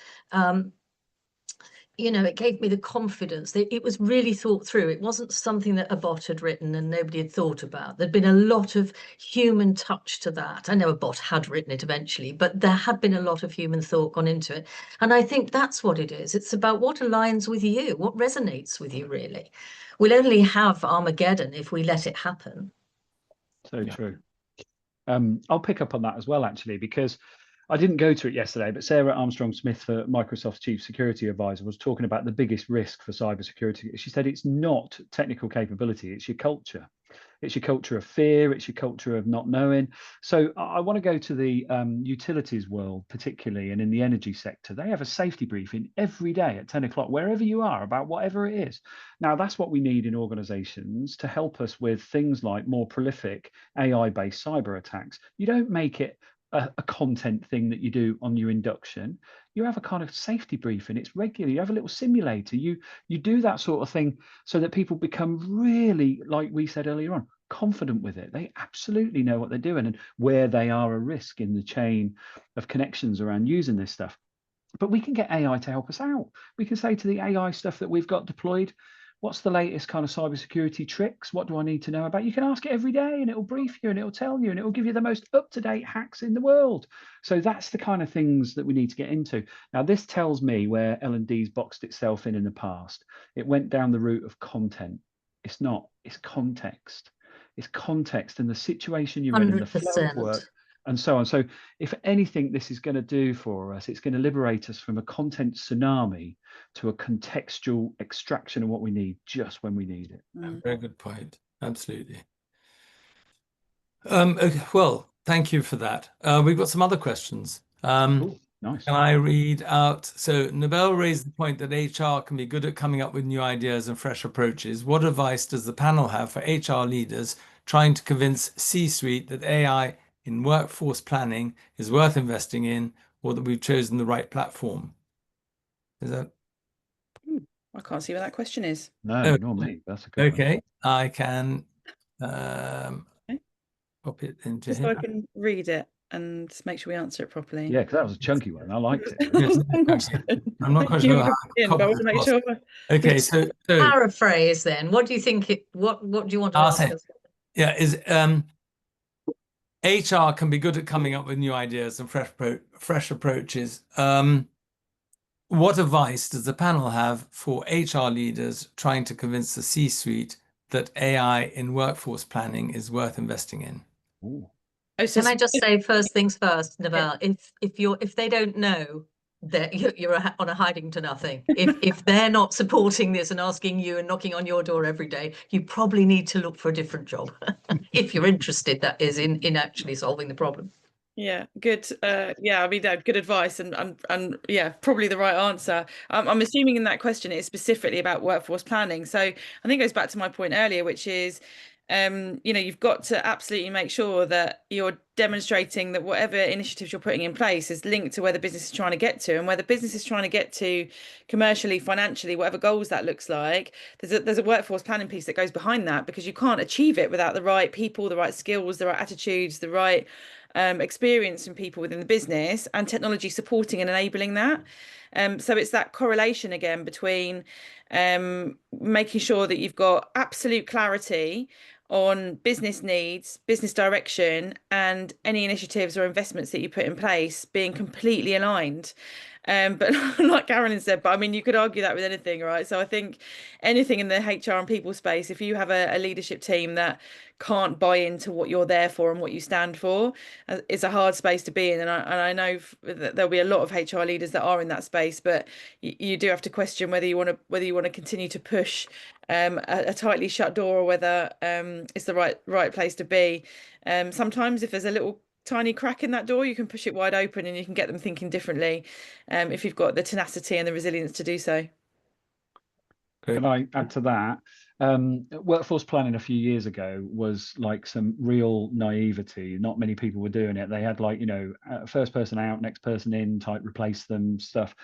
D: You know, it gave me the confidence that it was really thought through. It wasn't something that a bot had written and nobody had thought about. There'd been a lot of human touch to that. I know a bot had written it eventually, but there had been a lot of human thought gone into it. And I think that's what it is. It's about what aligns with you, what resonates with you, really. We'll only have Armageddon if we let it happen.
B: So true. I'll pick up on that as well, actually, because I didn't go to it yesterday, but Sarah Armstrong-Smith, for Microsoft's Chief Security Advisor, was talking about the biggest risk for cybersecurity. She said it's not technical capability, it's your culture. It's your culture of fear, it's your culture of not knowing. So I want to go to the utilities world, particularly, and in the energy sector. They have a safety briefing every day at 10 o'clock, wherever you are, about whatever it is. Now, that's what we need in organizations to help us with things like more prolific AI-based cyber attacks. You don't make it a content thing that you do on your induction. You have a kind of safety briefing. It's regular. You have a little simulator. You do that sort of thing so that people become really, like we said earlier on, confident with it. They absolutely know what they're doing and where they are a risk in the chain of connections around using this stuff. But we can get AI to help us out. We can say to the AI stuff that we've got deployed, what's the latest kind of cybersecurity tricks? What do I need to know about? You can ask it every day and it'll brief you and it'll tell you and it'll give you the most up-to-date hacks in the world. So that's the kind of things that we need to get into. Now, this tells me where L&D's boxed itself in the past. It went down the route of content. It's not, it's context. It's context and the situation you're in and the flow of work and so on. So if anything this is going to do for us, it's going to liberate us from a content tsunami to a contextual extraction of what we need just when we need it.
A: Very good point. Absolutely. Okay, well, thank you for that. We've got some other questions.
B: Cool. Nice.
A: Can I read out? So Nabel raised the point that HR can be good at coming up with new ideas and fresh approaches. What advice does the panel have for HR leaders trying to convince C-suite that AI in workforce planning is worth investing in, or that we've chosen the right platform? Is that?
C: I can't see what that question is.
B: No, nor me. That's a good one.
A: Okay, I can pop it into
C: just
A: here.
C: so I can read it. make sure we answer it properly.
B: Yeah, because that was a chunky one. I liked it.
A: Yes,
C: Long question.
A: I'm not quite
C: Thank you
A: sure
C: for
A: how
C: coming in, but I want to make sure.
A: Okay, so
D: Paraphrase then. What do you think? What do you want to
A: I'll
D: ask
A: say,
D: us?
A: yeah, is HR can be good at coming up with new ideas and fresh approaches. What advice does the panel have for HR leaders trying to convince the C-suite that AI in workforce planning is worth investing in?
B: Ooh.
C: Oh, so
D: Can I just say first things first,
C: Yeah.
D: Naval? If they don't know that you're on a hiding to nothing, if they're not supporting this and asking you and knocking on your door every day, you probably need to look for a different job. If you're interested, that is, in actually solving the problem.
C: Yeah, good. Yeah, I mean, good advice, and yeah, probably the right answer. I'm assuming in that question it is specifically about workforce planning. So I think it goes back to my point earlier, which is, you've got to absolutely make sure that you're demonstrating that whatever initiatives you're putting in place is linked to where the business is trying to get to, and where the business is trying to get to commercially, financially, whatever goals that looks like. There's a workforce planning piece that goes behind that, because you can't achieve it without the right people, the right skills, the right attitudes, the right experience from people within the business, and technology supporting and enabling that. So it's that correlation again between making sure that you've got absolute clarity on business needs, business direction, and any initiatives or investments that you put in place being completely aligned. But like Carolyn said, but I mean, you could argue that with anything, right? So I think anything in the HR and people space, if you have a leadership team that can't buy into what you're there for and what you stand for, it's a hard space to be in. And I know that there'll be a lot of HR leaders that are in that space, but you do have to question whether you want to continue to push a tightly shut door, or whether it's the right place to be. Sometimes if there's a little tiny crack in that door, you can push it wide open and you can get them thinking differently, if you've got the tenacity and the resilience to do so.
B: Can I add to that? Workforce planning a few years ago was like some real naivety. Not many people were doing it. They had like, first person out, next person in type, replace them stuff.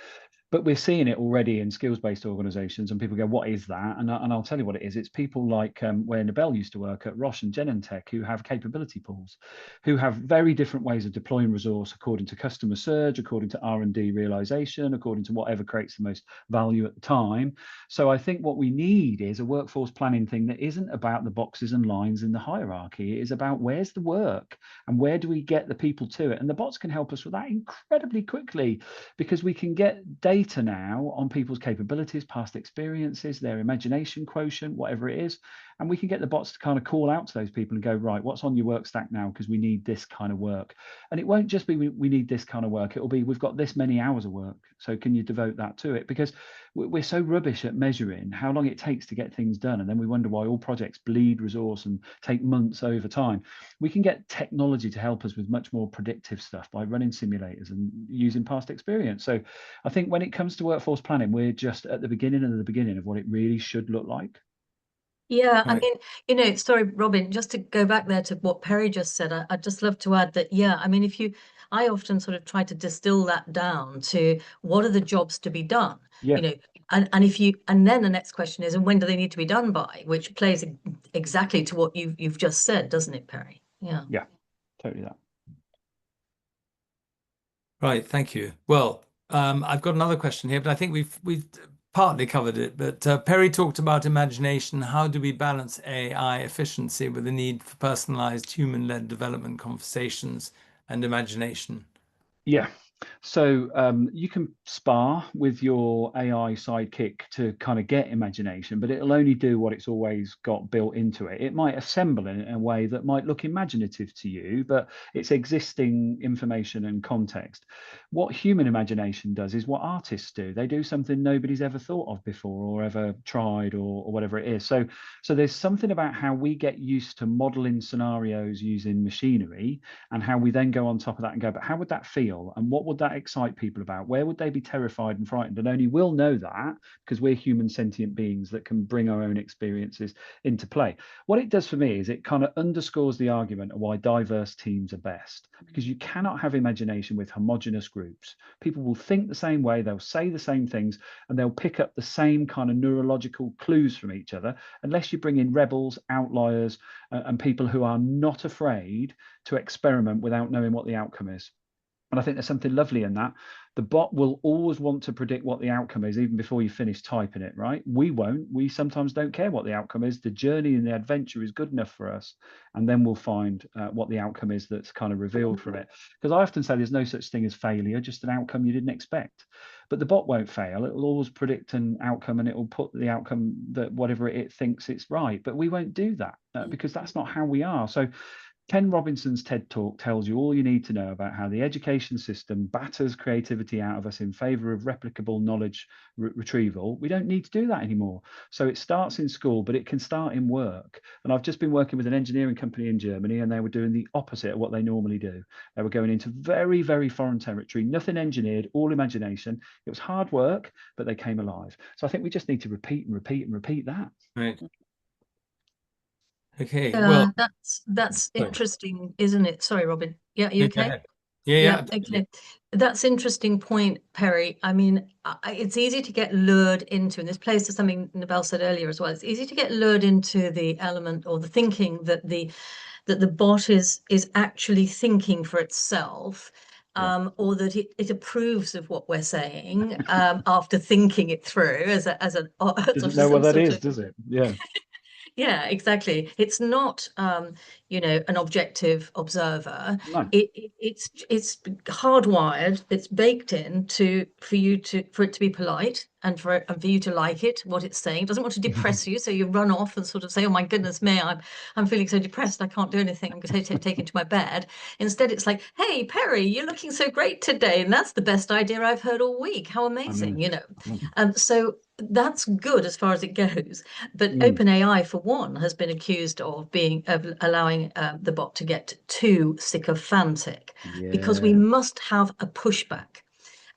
B: But we're seeing it already in skills-based organizations, and people go, what is that? And I'll tell you what it is. It's people like where Nabel used to work at Roche and Genentech, who have capability pools, who have very different ways of deploying resource according to customer surge, according to R&D realization, according to whatever creates the most value at the time. So I think what we need is a workforce planning thing that isn't about the boxes and lines in the hierarchy. It is about where's the work and where do we get the people to it? And the bots can help us with that incredibly quickly, because we can get data now on people's capabilities, past experiences, their imagination quotient, whatever it is. And we can get the bots to kind of call out to those people and go, right, what's on your work stack now? Because we need this kind of work. And it won't just be we need this kind of work. It'll be we've got this many hours of work. So can you devote that to it? Because we're so rubbish at measuring how long it takes to get things done. And then we wonder why all projects bleed resource and take months over time. We can get technology to help us with much more predictive stuff by running simulators and using past experience. So I think when it comes to workforce planning, we're just at the beginning of what it really should look like.
D: Yeah,
A: Right.
D: I mean, sorry, Robin, just to go back there to what Perry just said, I'd just love to add that, yeah, I mean, I often sort of try to distill that down to what are the jobs to be done,
B: Yeah.
D: And then the next question is, and when do they need to be done by, which plays exactly to what you've just said, doesn't it, Perry? Yeah.
B: Yeah, totally that.
A: Right, thank you. Well, I've got another question here, but I think we've partly covered it. But Perry talked about imagination. How do we balance AI efficiency with the need for personalized human-led development conversations and imagination?
B: Yeah. So you can spar with your AI sidekick to kind of get imagination, but it'll only do what it's always got built into it. It might assemble in a way that might look imaginative to you, but it's existing information and context. What human imagination does is what artists do. They do something nobody's ever thought of before or ever tried or whatever it is. So there's something about how we get used to modeling scenarios using machinery and how we then go on top of that and go, but how would that feel? And what would that excite people about? Where would they be terrified and frightened? And only we'll know that because we're human sentient beings that can bring our own experiences into play. What it does for me is it kind of underscores the argument of why diverse teams are best, because you cannot have imagination with homogenous groups. People will think the same way, they'll say the same things, and they'll pick up the same kind of neurological clues from each other, unless you bring in rebels, outliers, and people who are not afraid to experiment without knowing what the outcome is. And I think there's something lovely in that. The bot will always want to predict what the outcome is even before you finish typing it, right? We won't. We sometimes don't care what the outcome is. The journey and the adventure is good enough for us. And then we'll find what the outcome is that's kind of revealed from it. Because I often say there's no such thing as failure, just an outcome you didn't expect. But the bot won't fail. It will always predict an outcome, and it will put the outcome that whatever it thinks it's right. But we won't do that because that's not how we are. So Ken Robinson's TED Talk tells you all you need to know about how the education system batters creativity out of us in favor of replicable knowledge retrieval. We don't need to do that anymore. So it starts in school, but it can start in work. And I've just been working with an engineering company in Germany, and they were doing the opposite of what they normally do. They were going into very, very foreign territory, nothing engineered, all imagination. It was hard work, but they came alive. So I think we just need to repeat and repeat and repeat that.
A: Right. Okay, well,
D: that's interesting, isn't it? Sorry, Robin. Yeah, you okay?
A: Yeah.
D: Okay. That's interesting point, Perry. I mean, it's easy to get lured into, and this plays to something Nabel said earlier as well. It's easy to get lured into the element or the thinking that the bot is actually thinking for itself. Or that it approves of what we're saying after thinking it through as an
B: doesn't know what that is, does it? Yeah.
D: Yeah, exactly. It's not, you know, an objective observer.
B: No.
D: It's hardwired. It's baked in for it to be polite and for you to like it, what it's saying. It doesn't want to depress you, so you run off and sort of say, "Oh my goodness me, I'm feeling so depressed. I can't do anything. I'm going to take into my bed." Instead, it's like, "Hey, Perry, you're looking so great today, and that's the best idea I've heard all week. How amazing!" You know, so that's good as far as it goes. But OpenAI, for one, has been accused of allowing the bot to get too sycophantic, because we must have a pushback.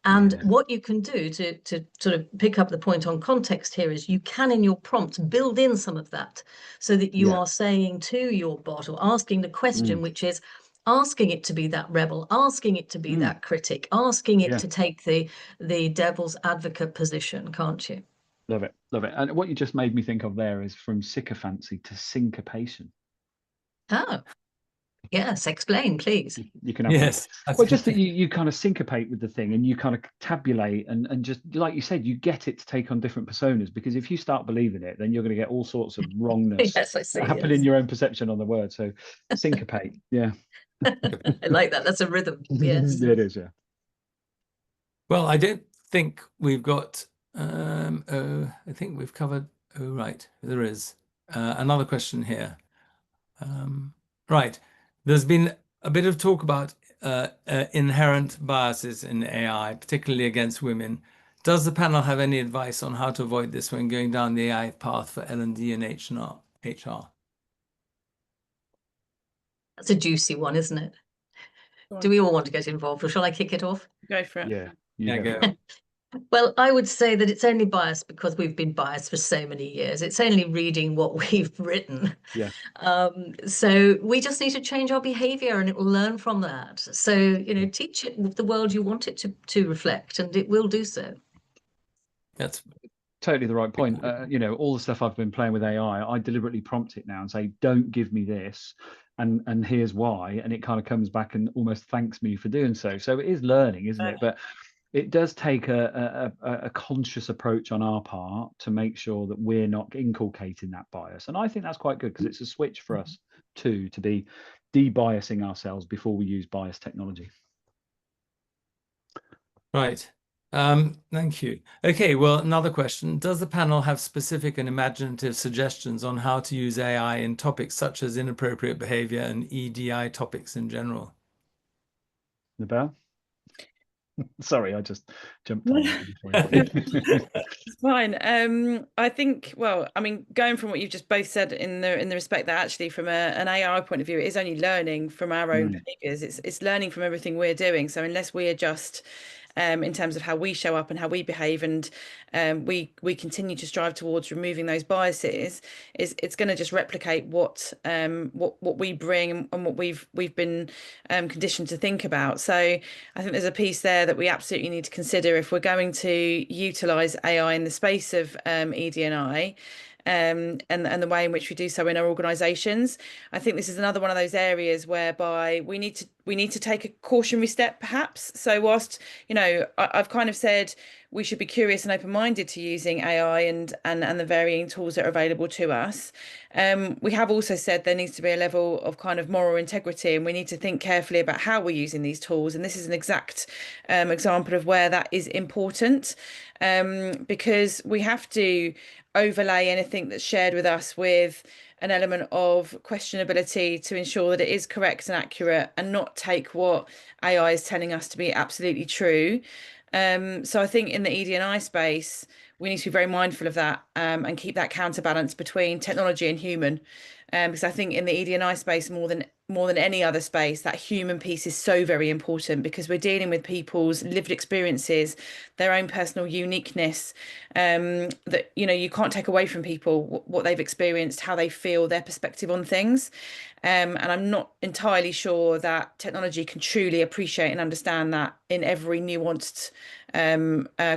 D: And what you can do to sort of pick up the point on context here is you can, in your prompts, build in some of that, so that you are saying to your bot or asking the question, which is asking it to be that rebel, asking it to be that critic, asking it to take the devil's advocate position, can't you?
B: Love it, love it. And what you just made me think of there is from sycophancy to syncopation.
D: Oh, yes, explain, please.
B: You can have
A: yes.
B: that. Well, just that you kind of syncopate with the thing, and you kind of tabulate and just, like you said, you get it to take on different personas, because if you start believing it, then you're going to get all sorts of wrongness happen in your own perception on the word. So syncopate. Yeah.
D: I like that. That's a rhythm. Yes.
B: It is, yeah.
A: Well, I don't think we've got I think we've covered. Oh, right. There is another question here. Right. There's been a bit of talk about inherent biases in AI, particularly against women. Does the panel have any advice on how to avoid this when going down the AI path for L&D and HR?
D: That's a juicy one, isn't it? Do we all want to get involved, or shall I kick it off?
C: Go for it.
B: Yeah,
A: go.
D: Well, I would say that it's only biased because we've been biased for so many years. It's only reading what we've written.
B: Yeah.
D: So we just need to change our behavior, and it will learn from that. So, you know, teach it the world you want it to reflect, and it will do so.
A: That's
B: totally the right point. You know, all the stuff I've been playing with AI, I deliberately prompt it now and say, "Don't give me this, and here's why," and it kind of comes back and almost thanks me for doing so. So it is learning, isn't it? But it does take a conscious approach on our part to make sure that we're not inculcating that bias. And I think that's quite good, because it's a switch for us too, to be de-biasing ourselves before we use bias technology.
A: right. Thank you. Okay, well, another question. Does the panel have specific and imaginative suggestions on how to use AI in topics such as inappropriate behavior and EDI topics in general?
B: Nabel? Sorry, I just jumped on that one.
C: It's fine. I think, well, I mean, going from what you've just both said in the respect that actually from an AI point of view, it is only learning from our own behaviors. It's learning from everything we're doing. So unless we adjust in terms of how we show up and how we behave, and we continue to strive towards removing those biases, it's going to just replicate what we bring and what we've been conditioned to think about. So I think there's a piece there that we absolutely need to consider if we're going to utilize AI in the space of ED&I. And the way in which we do so in our organisations. I think this is another one of those areas whereby we need to take a cautionary step, perhaps. So whilst, you know, I've kind of said we should be curious and open-minded to using AI and the varying tools that are available to us. We have also said there needs to be a level of kind of moral integrity, and we need to think carefully about how we're using these tools. And this is an exact example of where that is important, because we have to overlay anything that's shared with us with an element of questionability to ensure that it is correct and accurate, and not take what AI is telling us to be absolutely true. So I think in the ED&I space, we need to be very mindful of that, and keep that counterbalance between technology and human. Because I think in the ED&I space, more than any other space, that human piece is so very important, because we're dealing with people's lived experiences, their own personal uniqueness, that, you know, you can't take away from people what they've experienced, how they feel, their perspective on things. And I'm not entirely sure that technology can truly appreciate and understand that in every nuanced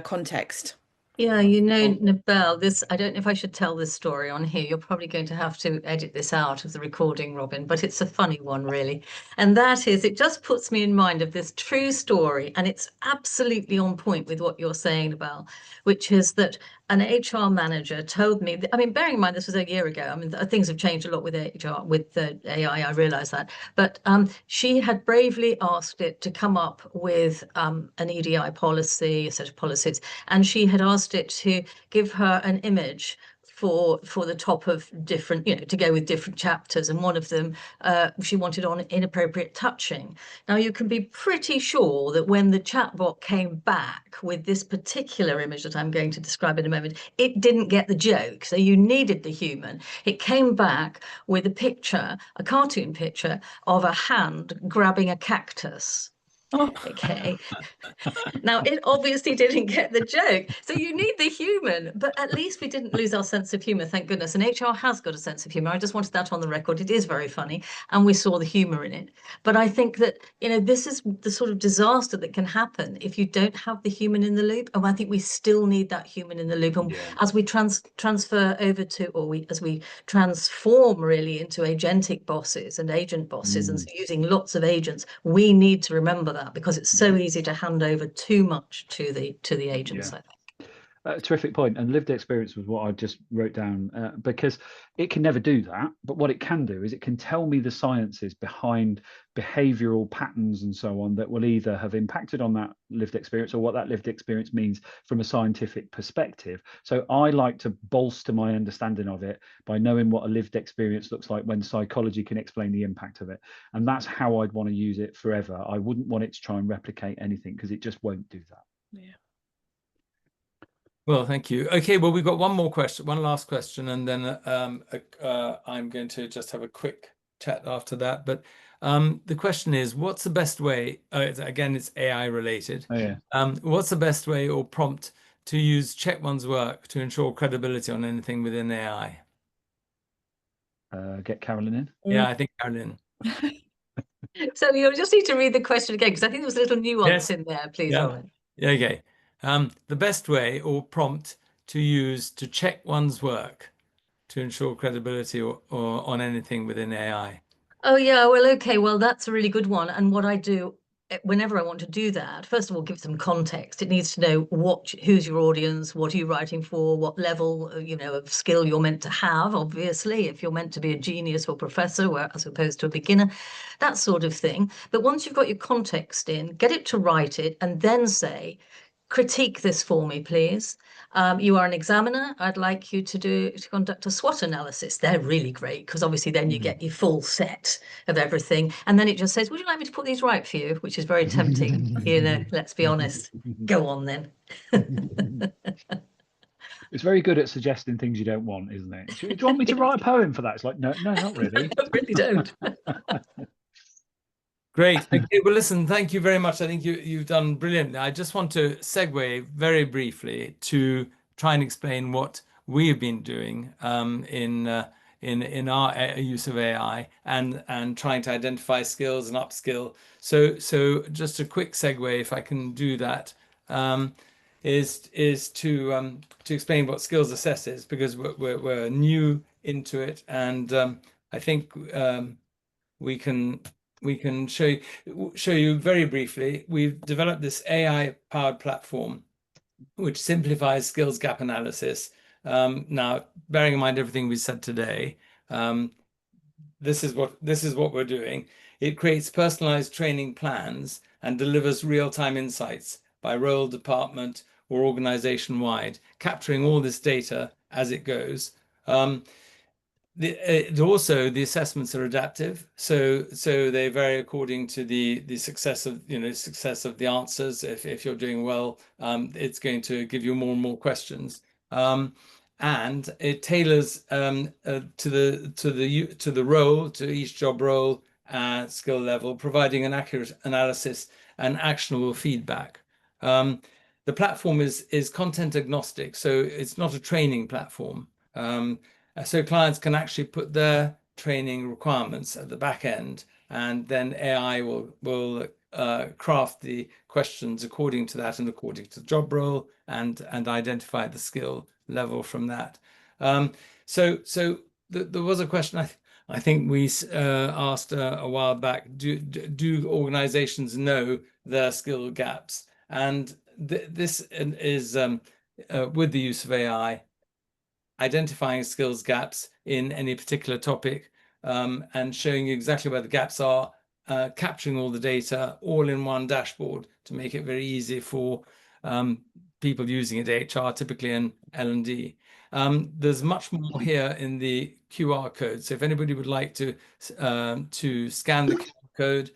C: context.
D: Yeah, you know, Nabel, I don't know if I should tell this story on here. You're probably going to have to edit this out of the recording, Robin, but it's a funny one, really. And that is, it just puts me in mind of this true story, and it's absolutely on point with what you're saying, Nabel, which is that an HR manager told me, I mean, bearing in mind this was a year ago, I mean, things have changed a lot with HR, with the AI, I realize that, but she had bravely asked it to come up with an EDI policy, a set of policies, and she had asked it to give her an image for the top of different, you know, to go with different chapters, and one of them she wanted on inappropriate touching. Now you can be pretty sure that when the chatbot came back with this particular image that I'm going to describe in a moment, it didn't get the joke. So you needed the human. It came back with a picture, a cartoon picture of a hand grabbing a cactus. Okay. Now, it obviously didn't get the joke. So you need the human, but at least we didn't lose our sense of humor, thank goodness. And HR has got a sense of humor. I just wanted that on the record. It is very funny, and we saw the humor in it. But I think that, you know, this is the sort of disaster that can happen if you don't have the human in the loop. And I think we still need that human in the loop. And as we transfer over to, as we transform really into agentic bosses and agent bosses and using lots of agents, we need to remember that, because it's so easy to hand over too much to the agents, I think.
B: Terrific point. And lived experience was what I just wrote down, because it can never do that. But what it can do is it can tell me the sciences behind behavioral patterns and so on that will either have impacted on that lived experience, or what that lived experience means from a scientific perspective. So I like to bolster my understanding of it by knowing what a lived experience looks like when psychology can explain the impact of it. And that's how I'd want to use it forever. I wouldn't want it to try and replicate anything, because it just won't do that.
C: Yeah.
A: Well, thank you. Okay, well, we've got one last question, and then I'm going to just have a quick chat after that. But the question is, what's the best way, again, it's AI related.
B: Oh, yeah.
A: What's the best way or prompt to use check one's work to ensure credibility on anything within AI?
B: Get Carolyn in.
A: Yeah, I think Carolyn.
D: So you'll just need to read the question again, because I think there was a little nuance in there, please, Robin.
A: Yeah, okay. The best way or prompt to use to check one's work to ensure credibility or on anything within AI.
D: Oh, yeah. Well, okay. Well, that's a really good one. And what I do whenever I want to do that, first of all, give some context. It needs to know who's your audience, what are you writing for, what level, you know, of skill you're meant to have, obviously, if you're meant to be a genius or professor, as opposed to a beginner, that sort of thing. But once you've got your context in, get it to write it, and then say, critique this for me, please. You are an examiner. I'd like you to conduct a SWOT analysis. They're really great because obviously then you get your full set of everything. And then it just says, would you like me to put these right for you? Which is very tempting, you know, let's be honest. Go on then.
B: It's very good at suggesting things you don't want, isn't it? Do you want me to write a poem for that? It's like, no, not really.
D: I really don't.
A: Great. Okay, well, listen, thank you very much. I think you've done brilliantly. I just want to segue very briefly to try and explain what we have been doing in our use of AI and trying to identify skills and upskill. So just a quick segue, if I can do that, is to explain what skills assess is, because we're new into it, and I think we can show you very briefly. We've developed this AI-powered platform which simplifies skills gap analysis. Now, bearing in mind everything we said today, this is what we're doing. It creates personalized training plans and delivers real-time insights by role, department, or organization-wide, capturing all this data as it goes. Also, the assessments are adaptive, so they vary according to the success of the answers. If you're doing well, it's going to give you more and more questions, and it tailors to the role, to each job role and skill level, providing an accurate analysis and actionable feedback. The platform is content agnostic, so it's not a training platform. So clients can actually put their training requirements at the back end, and then AI will craft the questions according to that and according to the job role, and identify the skill level from that. So there was a question I think we asked a while back. Do organizations know their skill gaps? And this is with the use of AI, identifying skills gaps in any particular topic, and showing you exactly where the gaps are, capturing all the data all in one dashboard to make it very easy for people using it, HR typically, and L&D. There's much more here in the QR code. So if anybody would like to scan the QR code,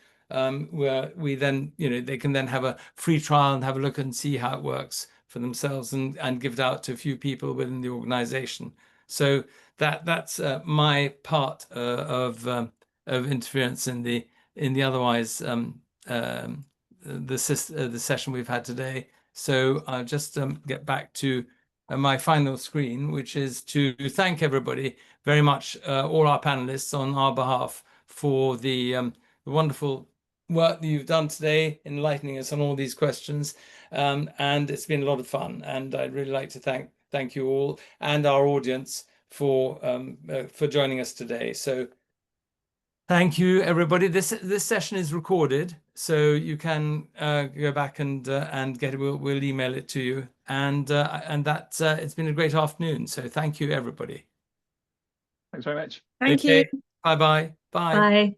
A: where we then, they can then have a free trial and have a look and see how it works for themselves, and give it out to a few people within the organization. So that's my part of interference in the otherwise the session we've had today. So I'll just get back to my final screen, which is to thank everybody very much, all our panelists on our behalf, for the wonderful work that you've done today, enlightening us on all these questions, and it's been a lot of fun. And I'd really like to thank you all and our audience for joining us today. So thank you, everybody. This session is recorded, so you can go back and get it. We'll email it to you, and that it's been a great afternoon. So thank you, everybody.
B: Thanks very much.
C: Thank you.
A: Bye-bye. Bye.
D: Bye.